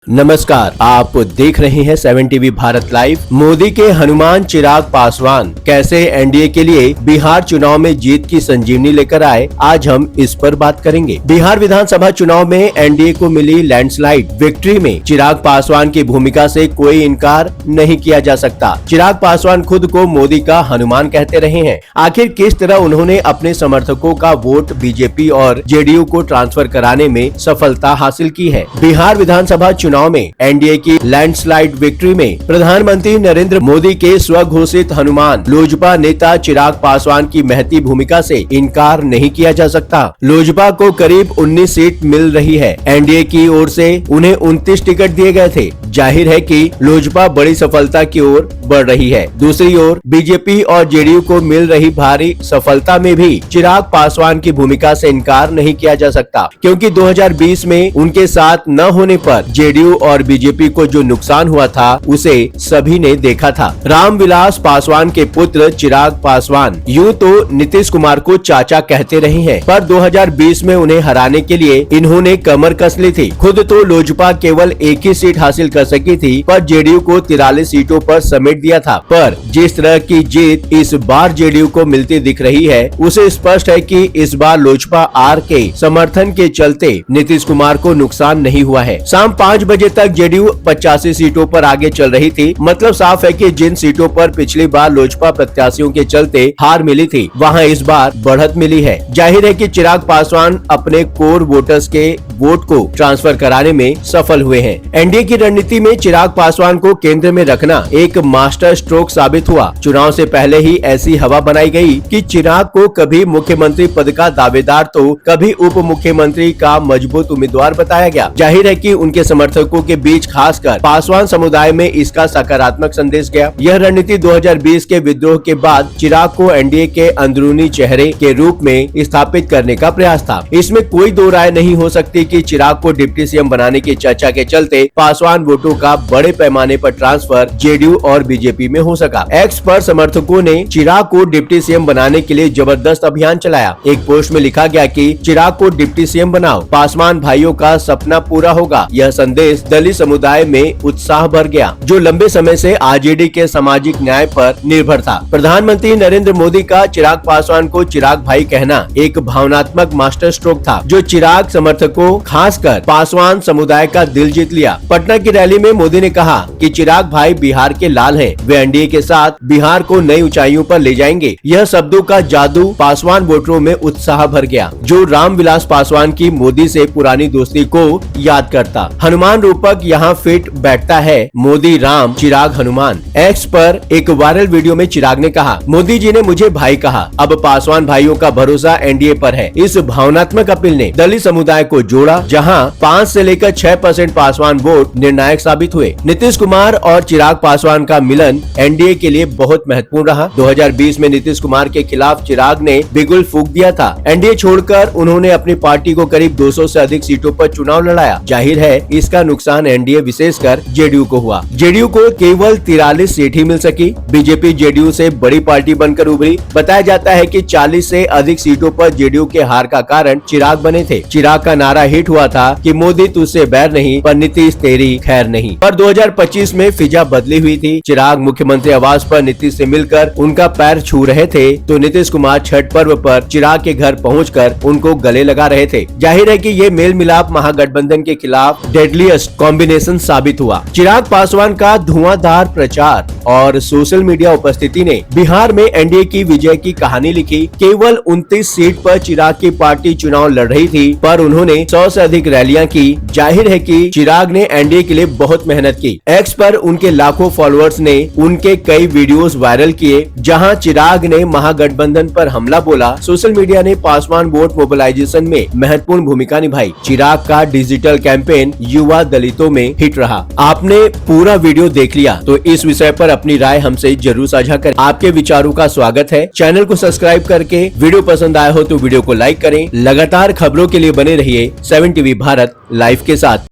नमस्कार, आप देख रहे हैं 7 टीवी भारत लाइव। मोदी के हनुमान चिराग पासवान कैसे एनडीए के लिए बिहार चुनाव में जीत की संजीवनी लेकर आए, आज हम इस पर बात करेंगे। बिहार विधानसभा चुनाव में एनडीए को मिली लैंडस्लाइड विक्ट्री में चिराग पासवान की भूमिका से कोई इनकार नहीं किया जा सकता। चिराग पासवान खुद को मोदी का हनुमान कहते रहे हैं। आखिर किस तरह उन्होंने अपने समर्थकों का वोट बीजेपी और जेडीयू को ट्रांसफर कराने में सफलता हासिल की है। बिहार विधानसभा चुनाव में एनडीए की लैंडस्लाइड विक्ट्री में प्रधानमंत्री नरेंद्र मोदी के स्वघोषित हनुमान लोजपा नेता चिराग पासवान की महती भूमिका से इनकार नहीं किया जा सकता। लोजपा को करीब 19 सीट मिल रही है। एनडीए की ओर से उन्हें 29 टिकट दिए गए थे। जाहिर है कि लोजपा बड़ी सफलता की ओर बढ़ रही है। दूसरी ओर बीजेपी और जेडीयू को मिल रही भारी सफलता में भी चिराग पासवान की भूमिका से इनकार नहीं किया जा सकता, क्योंकि 2020 में उनके साथ न होने पर जेडीयू और बीजेपी को जो नुकसान हुआ था उसे सभी ने देखा था। रामविलास पासवान के पुत्र चिराग पासवान यूं तो नीतीश कुमार को चाचा कहते रहे हैं, पर 2020 में उन्हें हराने के लिए इन्होंने कमर कस ली थी। खुद तो लोजपा केवल एक ही सीट हासिल कर सकी थी, पर जेडीयू को 43 सीटों पर समेट दिया था। पर जिस तरह की जीत इस बार जेडीयू को मिलती दिख रही है, उसे स्पष्ट है कि इस बार लोजपा आर के समर्थन के चलते नीतीश कुमार को नुकसान नहीं हुआ है। शाम 5 बजे तक जेडीयू 85 सीटों पर आगे चल रही थी। मतलब साफ है कि जिन सीटों पर पिछली बार लोजपा प्रत्याशियों के चलते हार मिली थी, वहां इस बार बढ़त मिली है। जाहिर है कि चिराग पासवान अपने कोर वोटर्स के वोट को ट्रांसफर कराने में सफल हुए हैं। एनडीए की रणनीति में चिराग पासवान को केंद्र में रखना एक मास्टर स्ट्रोक साबित हुआ। चुनाव से पहले ही ऐसी हवा बनाई गई कि चिराग को कभी मुख्यमंत्री पद का दावेदार तो कभी उप मुख्यमंत्री का मजबूत उम्मीदवार बताया गया। जाहिर है कि उनके समर्थकों के बीच खासकर पासवान समुदाय में इसका सकारात्मक संदेश गया। यह रणनीति 2020 के विद्रोह के बाद चिराग को एनडीए के अंदरूनी चेहरे के रूप में स्थापित करने का प्रयास था। इसमें कोई दो राय नहीं हो सकती कि चिराग को डिप्टी सीएम बनाने की चर्चा के चलते पासवान वोटों का बड़े पैमाने पर ट्रांसफर जेडीयू और बीजेपी में हो सका। एक्स पर समर्थकों ने चिराग को डिप्टी सीएम बनाने के लिए जबरदस्त अभियान चलाया। एक पोस्ट में लिखा गया कि चिराग को डिप्टी सीएम बनाओ, पासवान भाइयों का सपना पूरा होगा। यह संदेश दलित समुदाय में उत्साह भर गया, जो लंबे समय से आरजेडी के सामाजिक न्याय पर निर्भर था। प्रधानमंत्री नरेंद्र मोदी का चिराग पासवान को चिराग भाई कहना एक भावनात्मक मास्टर स्ट्रोक था, जो चिराग समर्थकों खासकर पासवान समुदाय का दिल जीत लिया। पटना की रैली में मोदी ने कहा कि चिराग भाई बिहार के लाल हैं, वे एनडीए के साथ बिहार को नई ऊंचाइयों पर ले जाएंगे। यह शब्दों का जादू पासवान वोटरों में उत्साह भर गया, जो रामविलास पासवान की मोदी से पुरानी दोस्ती को याद करता। हनुमान रूपक यहाँ फिट बैठता है, मोदी राम चिराग हनुमान। एक्स पर एक वायरल वीडियो में चिराग ने कहा, मोदी जी ने मुझे भाई कहा, अब पासवान भाइयों का भरोसा एनडीए पर है। इस भावनात्मक अपील ने दलित समुदाय को जोड़ा, जहां 5 से लेकर 6% पासवान वोट निर्णायक साबित हुए। नीतीश कुमार और चिराग पासवान का मिलन एनडीए के लिए बहुत महत्वपूर्ण रहा। 2020 में नीतीश कुमार के खिलाफ चिराग ने बिगुल फूंक दिया था। एनडीए छोड़कर उन्होंने अपनी पार्टी को करीब 200 से अधिक सीटों पर चुनाव लड़ाया। जाहिर है इसका नुकसान एनडीए विशेषकर जेडीयू को हुआ। जेडीयू को केवल 43 सीट ही मिल सकी। बीजेपी जेडीयू से बड़ी पार्टी बनकर उभरी। बताया जाता है कि 40 से अधिक सीटों पर जेडीयू के हार का कारण चिराग बने थे। चिराग का नारा हिट हुआ था कि मोदी तुझसे बैर नहीं, पर नीतीश तेरी खैर नहीं। पर 2025 में फिजा बदली हुई थी। चिराग मुख्यमंत्री आवास पर नीतीश से मिलकर उनका पैर छू रहे थे, तो नीतीश कुमार छठ पर्व पर चिराग के घर पहुंचकर उनको गले लगा रहे थे। जाहिर है कि ये मेल मिलाप महागठबंधन के खिलाफ डेडलीस्ट कॉम्बिनेशन साबित हुआ। चिराग पासवान का धुआंधार प्रचार और सोशल मीडिया उपस्थिति ने बिहार में एनडीए की विजय की कहानी लिखी। केवल 29 सीट पर चिराग की पार्टी चुनाव लड़ रही थी, पर उन्होंने 100 से अधिक रैलियां की। जाहिर है कि चिराग ने एनडीए के लिए बहुत मेहनत की। एक्स पर उनके लाखों फॉलोअर्स ने उनके कई वीडियोस वायरल किए, जहां चिराग ने महागठबंधन पर हमला बोला। सोशल मीडिया ने पासवान वोट मोबिलाइजेशन में महत्वपूर्ण भूमिका निभाई। चिराग का डिजिटल कैंपेन युवा दलितों में हिट रहा। आपने पूरा वीडियो देख लिया तो इस विषय पर अपनी राय हमसे जरूर साझा करें। आपके विचारों का स्वागत है। चैनल को सब्सक्राइब करके वीडियो पसंद आया हो तो वीडियो को लाइक करें। लगातार खबरों के लिए बने रहिए 7 टीवी भारत लाइव के साथ।